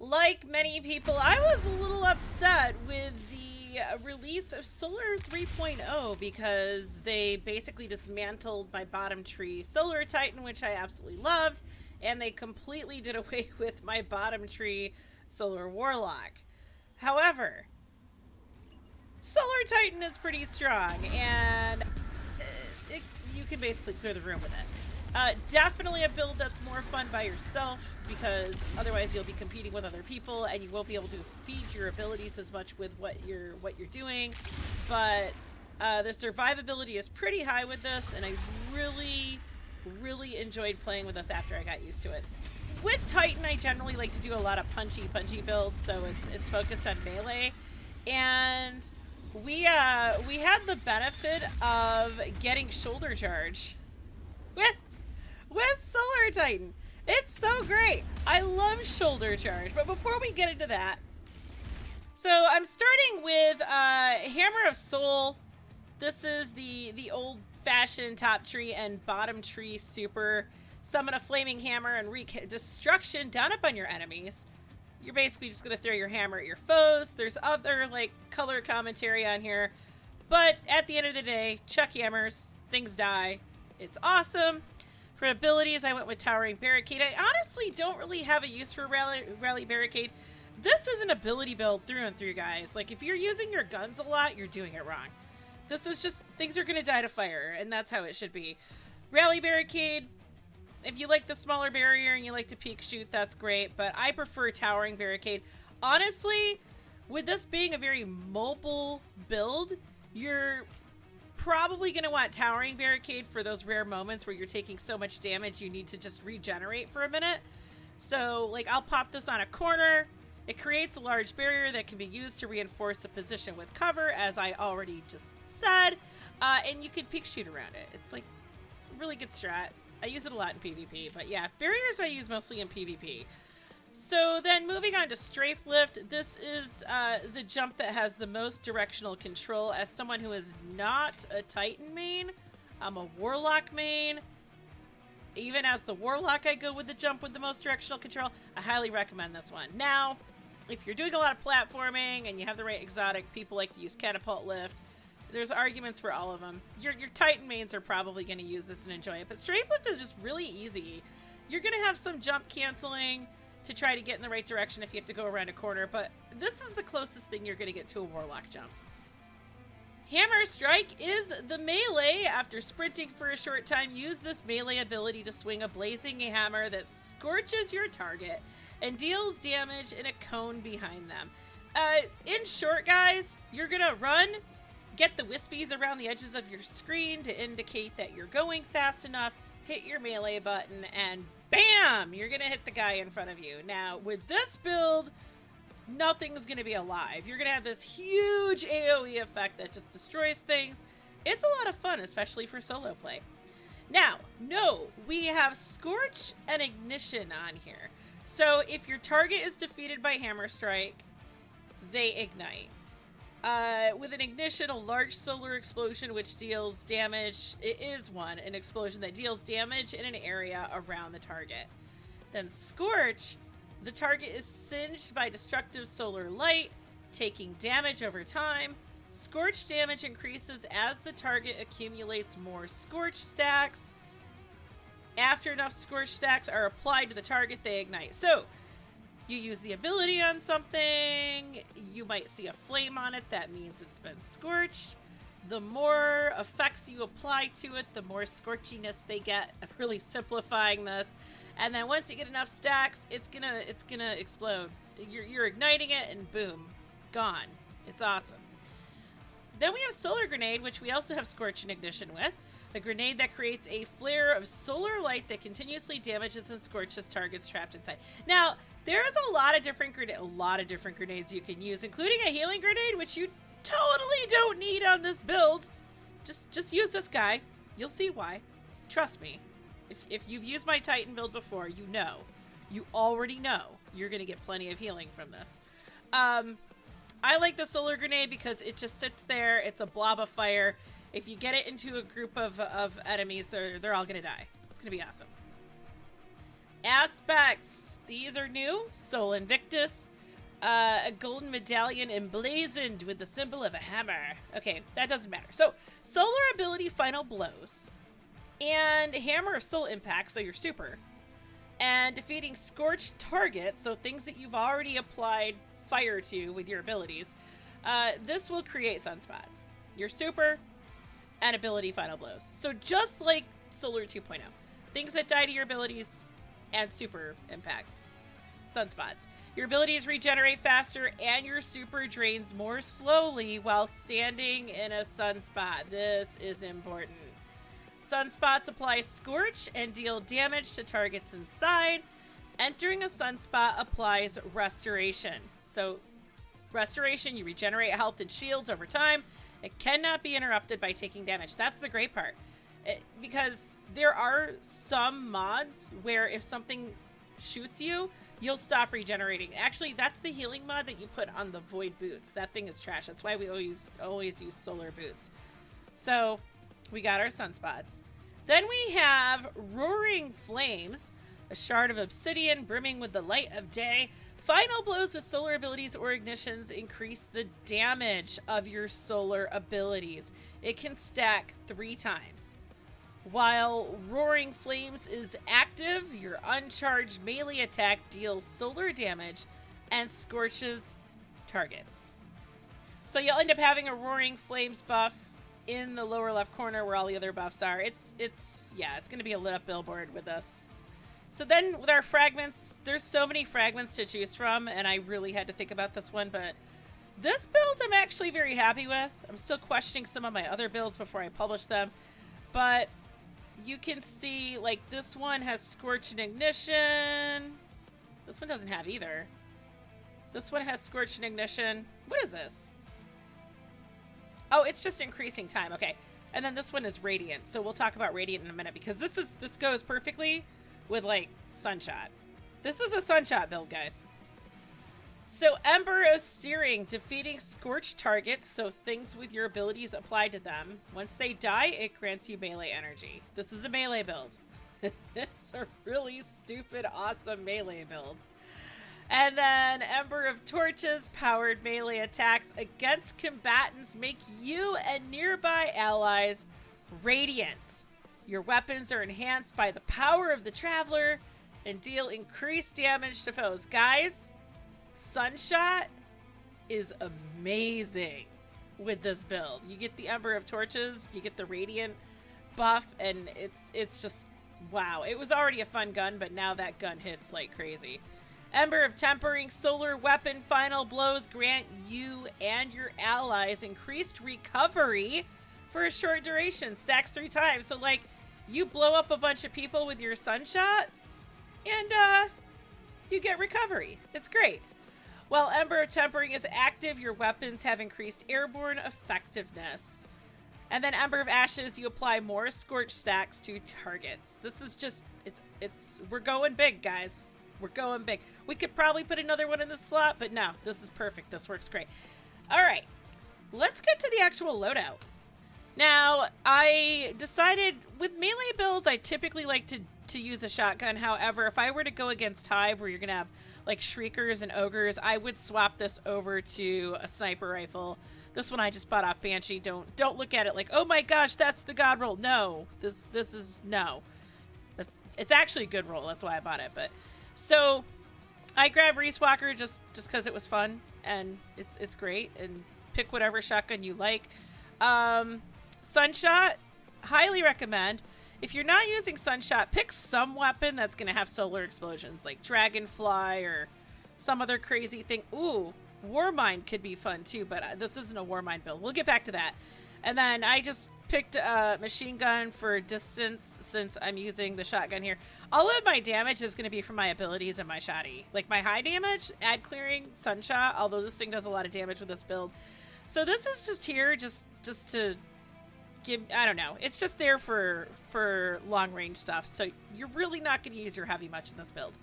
Like many people, I was a little upset with the release of Solar 3.0 because they basically dismantled my bottom tree Solar Titan, which I absolutely loved, and they completely did away with my bottom tree Solar Warlock. However, Solar Titan is pretty strong, and it, you can basically clear the room with it. Definitely a build that's more fun by yourself because otherwise you'll be competing with other people and you won't be able to feed your abilities as much with what you're doing. But the survivability is pretty high with this, and I really enjoyed playing with this after I got used to it. With Titan, I generally like to do a lot of punchy builds, so it's focused on melee, and we had the benefit of getting shoulder charge with Solar Titan. It's so great. I love shoulder charge. But before we get into that, so I'm starting with Hammer of Soul. This is the old-fashioned top tree and bottom tree super. Summon a flaming hammer and wreak destruction down upon your enemies. You're basically just going to throw your hammer at your foes. There's other like color commentary on here. But at the end of the day, chuck hammers, things die. It's awesome. For abilities, I went with Towering Barricade. I honestly don't really have a use for Rally Barricade. This is an ability build through and through, guys. Like, if you're using your guns a lot, you're doing it wrong. This is just, things are going to die to fire, and that's how it should be. Rally Barricade, if you like the smaller barrier and you like to peek shoot, that's great, but I prefer Towering Barricade. Honestly, with this being a very mobile build, you're probably going to want Towering Barricade for those rare moments where you're taking so much damage you need to just regenerate for a minute. So, like, I'll pop this on a corner. It creates a large barrier that can be used to reinforce a position with cover, as I already just said. And you can peek shoot around it. It's, like, a really good strat. I use it a lot in PvP, but yeah, barriers I use mostly in PvP. So then moving on to Strafe Lift, this is the jump that has the most directional control. As someone who is not a Titan main, I'm a Warlock main. Even as the Warlock, I go with the jump with the most directional control. I highly recommend this one. Now, if you're doing a lot of platforming and you have the right exotic, people like to use Catapult Lift. There's arguments for all of them. Your Titan mains are probably going to use this and enjoy it, but Strafe Lift is just really easy. You're going to have some jump canceling to try to get in the right direction if you have to go around a corner, but this is the closest thing you're going to get to a Warlock jump. Hammer Strike is the melee. After sprinting for a short time, use this melee ability to swing a blazing hammer that scorches your target and deals damage in a cone behind them. In short, guys, you're going to run, get the wispies around the edges of your screen to indicate that you're going fast enough, hit your melee button, and bam! You're gonna hit the guy in front of you. Now, with this build, nothing's gonna be alive. You're gonna have this huge AoE effect that just destroys things. It's a lot of fun, especially for solo play. Now, no, we have Scorch and Ignition on here. So if your target is defeated by Hammer Strike, they ignite. With an ignition, a large solar explosion which deals damage. It is an explosion that deals damage in an area around the target. Then Scorch, the target is singed by destructive solar light, taking damage over time. Scorch damage increases as the target accumulates more Scorch stacks. After enough Scorch stacks are applied to the target, they ignite. So, you use the ability on something, you might see a flame on it, that means it's been scorched. The more effects you apply to it, the more scorchiness they get. I'm really simplifying this. And then once you get enough stacks, it's gonna explode. You're igniting it and boom, gone. It's awesome. Then we have Solar Grenade, which we also have Scorch and Ignition with. A grenade that creates a flare of solar light that continuously damages and scorches targets trapped inside. Now, there's a lot of different grenades you can use, including a healing grenade, which you totally don't need on this build. Just use this guy. You'll see why. Trust me. If you've used my Titan build before, you know. You already know you're going to get plenty of healing from this. I like the solar grenade because it just sits there. It's a blob of fire. If you get it into a group of enemies, they're all going to die. It's going to be awesome. Aspects. These are new. Sol Invictus. A golden medallion emblazoned with the symbol of a hammer. Okay, that doesn't matter. So, solar ability final blows. And hammer of soul impact, so you're super. And defeating scorched targets, so things that you've already applied fire to with your abilities. This will create sunspots. Your super and ability final blows. So just like Solar 2.0. Things that die to your abilities and super impacts. Sunspots. Your abilities regenerate faster and your super drains more slowly while standing in a sunspot. This is important. Sunspots apply Scorch and deal damage to targets inside. Entering a sunspot applies Restoration. So, Restoration, you regenerate health and shields over time. It cannot be interrupted by taking damage. That's the great part. Because there are some mods where if something shoots you, you'll stop regenerating. Actually, that's the healing mod that you put on the Void Boots. That thing is trash. That's why we always use Solar Boots. So, we got our sunspots. Then we have Roaring Flames, a shard of obsidian brimming with the light of day. Final blows with solar abilities or ignitions increase the damage of your solar abilities. It can stack 3 times. While Roaring Flames is active, your uncharged melee attack deals solar damage and scorches targets. So you'll end up having a Roaring Flames buff in the lower left corner where all the other buffs are. It's going to be a lit up billboard with us. So then with our fragments, there's so many fragments to choose from, and I really had to think about this one, but this build I'm actually very happy with. I'm still questioning some of my other builds before I publish them, but you can see, like, this one has Scorch and Ignition. This one doesn't have either. This one has Scorch and Ignition. What is this? Oh, it's just increasing time. Okay. And then this one is Radiant. So we'll talk about Radiant in a minute because this goes perfectly with, like, Sunshot. This is a Sunshot build, guys. So Ember of Searing, defeating scorched targets, so things with your abilities apply to them. Once they die, it grants you melee energy. This is a melee build. It's a really stupid, awesome melee build. And then Ember of Torches, powered melee attacks against combatants make you and nearby allies radiant. Your weapons are enhanced by the power of the Traveler and deal increased damage to foes. Guys, Sunshot is amazing with this build. You get the Ember of Torches, you get the Radiant buff, and it's just, wow. It was already a fun gun, but now that gun hits like crazy. Ember of Tempering, solar weapon final blows grant you and your allies increased recovery for a short duration. Stacks 3 times. So, like, you blow up a bunch of people with your Sunshot, and you get recovery. It's great. While Ember of Tempering is active, your weapons have increased airborne effectiveness. And then Ember of Ashes, you apply more Scorch stacks to targets. This is just, we're going big, guys. We're going big. We could probably put another one in the slot, but no, this is perfect. This works great. All right, let's get to the actual loadout. Now, I decided with melee builds, I typically like to use a shotgun. However, if I were to go against Hive, where you're going to have like Shriekers and Ogres, I would swap this over to a sniper rifle. This one I just bought off Banshee. Don't look at it like, oh my gosh, that's the god roll. No, this is, no. It's actually a good roll. That's why I bought it, but... So, I grabbed Reese Walker just because it was fun, and it's great, and pick whatever shotgun you like. Sunshot, highly recommend. If you're not using Sunshot, pick some weapon that's going to have solar explosions, like Dragonfly or some other crazy thing. Ooh, Warmind could be fun too, but this isn't a Warmind build. We'll get back to that. And then I just picked a machine gun for distance since I'm using the shotgun here. All of my damage is going to be from my abilities and my shotty. Like my high damage, ad clearing, Sunshot, although this thing does a lot of damage with this build. So this is just here just to give, I don't know. It's just there for long range stuff. So you're really not going to use your heavy much in this build.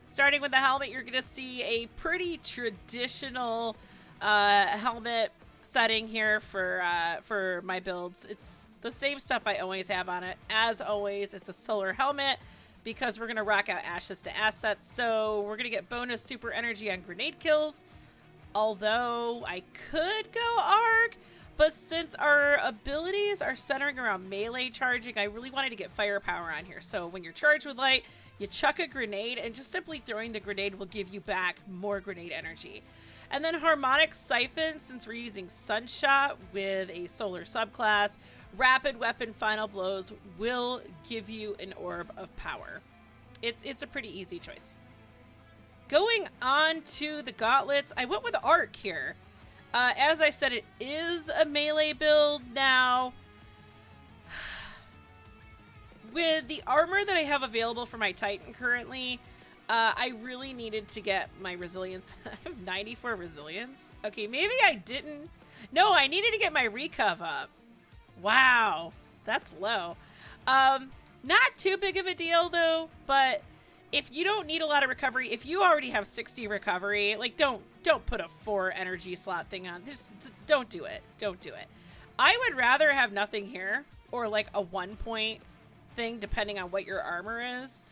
Starting with the helmet, you're going to see a pretty traditional helmet setting here for my builds. It's the same stuff I always have on it. As always, it's a solar helmet, because we're going to rock out Ashes to assets. So we're going to get bonus super energy on grenade kills. Although I could go arc, but since our abilities are centering around melee charging, I really wanted to get firepower on here. So when you're charged with light, you chuck a grenade, and just simply throwing the grenade will give you back more grenade energy. And then Harmonic Siphon, since we're using Sunshot with a solar subclass, Rapid Weapon Final Blows will give you an orb of power. It's a pretty easy choice. Going on to the gauntlets, I went with Arc here. As I said, it is a melee build now. With the armor that I have available for my Titan currently, I really needed to get my resilience. I have 94 resilience. Okay, maybe I didn't. No, I needed to get my recuv up. Wow, that's low. Not too big of a deal though, but if you don't need a lot of recovery, if you already have 60 recovery, like don't put a 4 energy slot thing on. Just don't do it. Don't do it. I would rather have nothing here or like a 1 point thing depending on what your armor is.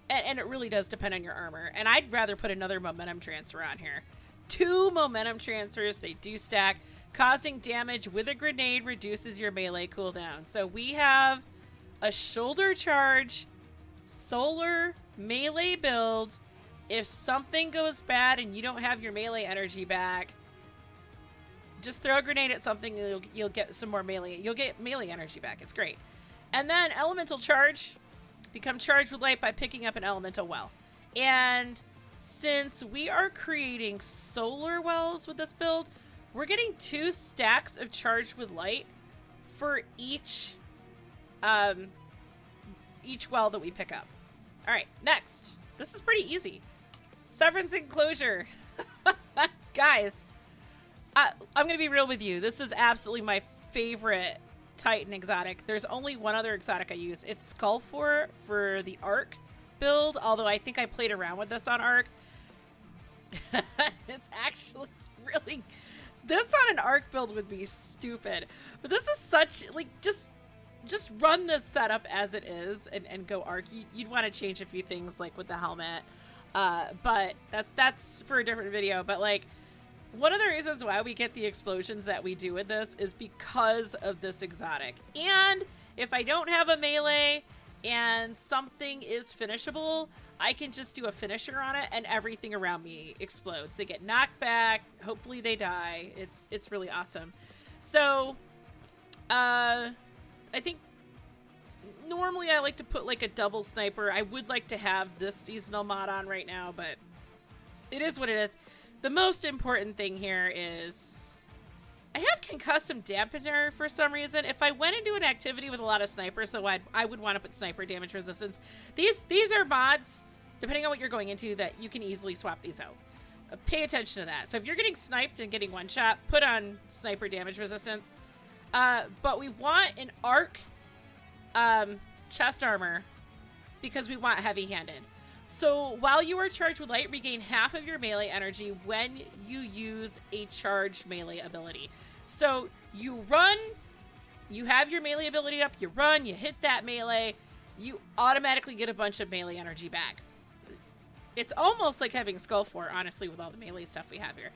And it really does depend on your armor. And I'd rather put another momentum transfer on here. 2 momentum transfers, they do stack. Causing damage with a grenade reduces your melee cooldown. So we have a shoulder charge, solar melee build. If something goes bad and you don't have your melee energy back, just throw a grenade at something and you'll get some more melee. You'll get melee energy back. It's great. And then elemental charge. Become charged with light by picking up an elemental well. And since we are creating solar wells with this build, we're getting 2 stacks of charged with light for each well that we pick up. All right, next. This is pretty easy. Severance Enclosure. Guys, I'm going to be real with you. This is absolutely my favorite Titan exotic. There's only one other exotic I use. It's Skullfor for the Arc build, although I think I played around with this on Arc. It's actually really... This on an Arc build would be stupid. But this is such... Like, just run this setup as it is and go Arc. You'd want to change a few things, like with the helmet. But that's for a different video. But, like, one of the reasons why we get the explosions that we do with this is because of this exotic. And if I don't have a melee and something is finishable, I can just do a finisher on it and everything around me explodes. They get knocked back. Hopefully they die. It's really awesome. So, I think normally I like to put like a double sniper. I would like to have this seasonal mod on right now, but it is what it is. The most important thing here is I have concussive dampener for some reason. If I went into an activity with a lot of snipers, though, I would want to put sniper damage resistance. These are mods, depending on what you're going into, that you can easily swap these out. Pay attention to that. So if you're getting sniped and getting one shot, put on sniper damage resistance. But we want an arc chest armor because we want heavy-handed. So while you are charged with light, regain half of your melee energy when you use a charged melee ability. So you run, you have your melee ability up, you run, you hit that melee, you automatically get a bunch of melee energy back. It's almost like having Skullfor, honestly, with all the melee stuff we have here.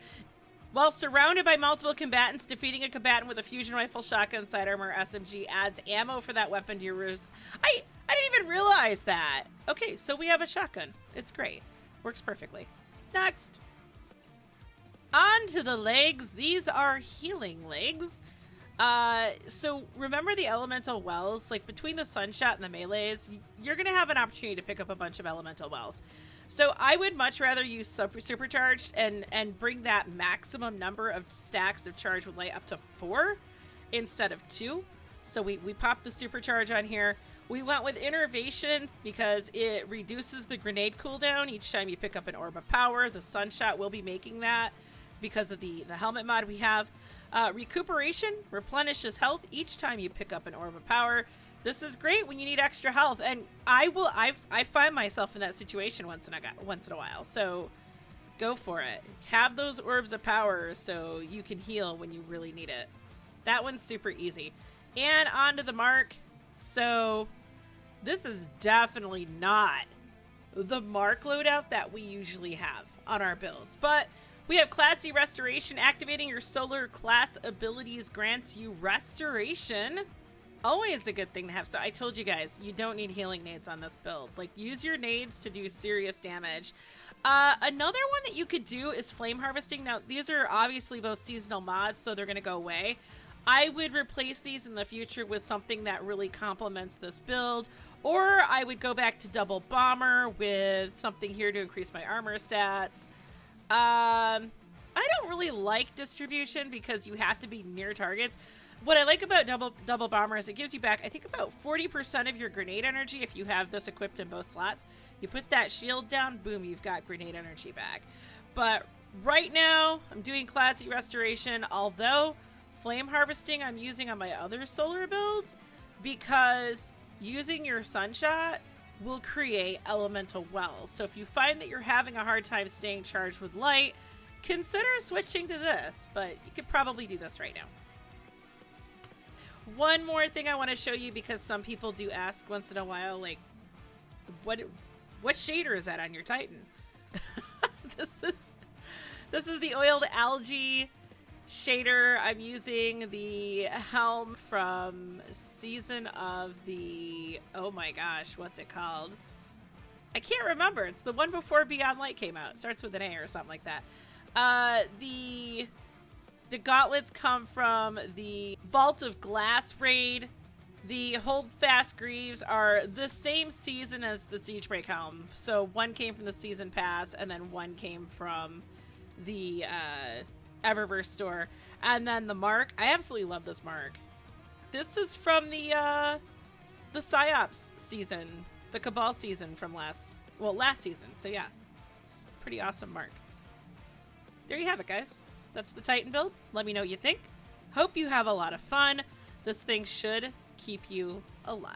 While surrounded by multiple combatants, defeating a combatant with a fusion rifle, shotgun, sidearm, or SMG adds ammo for that weapon to your ruse. I didn't even realize that. Okay, so we have a shotgun. It's great. Works perfectly. Next. On to the legs. These are healing legs. So remember the elemental wells? Like between the sunshot and the melees, you're going to have an opportunity to pick up a bunch of elemental wells. So I would much rather use supercharged and bring that maximum number of stacks of charge with light up to 4 instead of 2. So we popped the supercharge on here. We went with Innervation because it reduces the grenade cooldown each time you pick up an orb of power. The sunshot will be making that because of the helmet mod we have. Recuperation replenishes health each time you pick up an orb of power. This is great when you need extra health, and I find myself in that situation once in a while. So go for it. Have those orbs of power so you can heal when you really need it. That one's super easy. And on to the mark. So This is definitely not the mark loadout that we usually have on our builds, but we have Classy Restoration. Activating your solar class abilities grants you restoration. Always a good thing to have. So I told you guys, you don't need healing nades on this build. Like, use your nades to do serious damage. Another one that you could do is flame harvesting. Now, these are obviously both seasonal mods, so they're going to go away. I would replace these in the future with something that really complements this build, or I would go back to double bomber with something here to increase my armor stats. I don't really like distribution because you have to be near targets. What I like about double bomber is it gives you back, I think, about 40% of your grenade energy if you have this equipped in both slots. You put that shield down, boom, you've got grenade energy back. But right now, I'm doing Classy Restoration, although flame harvesting I'm using on my other solar builds because using your sunshot will create elemental wells. So if you find that you're having a hard time staying charged with light, consider switching to this, but you could probably do this right now. One more thing I want to show you, because some people do ask once in a while, like, what shader is that on your Titan? This is the oiled algae shader. I'm using the helm from season of the, oh my gosh, what's it called? I can't remember. It's the one before Beyond Light came out. It starts with an A or something like that. The gauntlets come from the Vault of Glass raid. The Hold Fast Greaves are the same season as the Siegebreak helm. So one came from the season pass, and then one came from the Eververse store. And then the mark, I absolutely love this mark. This is from the PsyOps season, the Cabal season from last season. So yeah, it's a pretty awesome mark. There you have it, guys. That's the Titan build. Let me know what you think. Hope you have a lot of fun. This thing should keep you alive.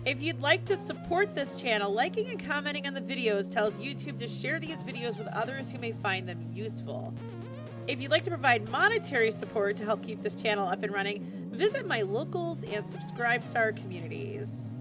If you'd like to support this channel, liking and commenting on the videos tells YouTube to share these videos with others who may find them useful. If you'd like to provide monetary support to help keep this channel up and running, visit my locals and subscribe star communities.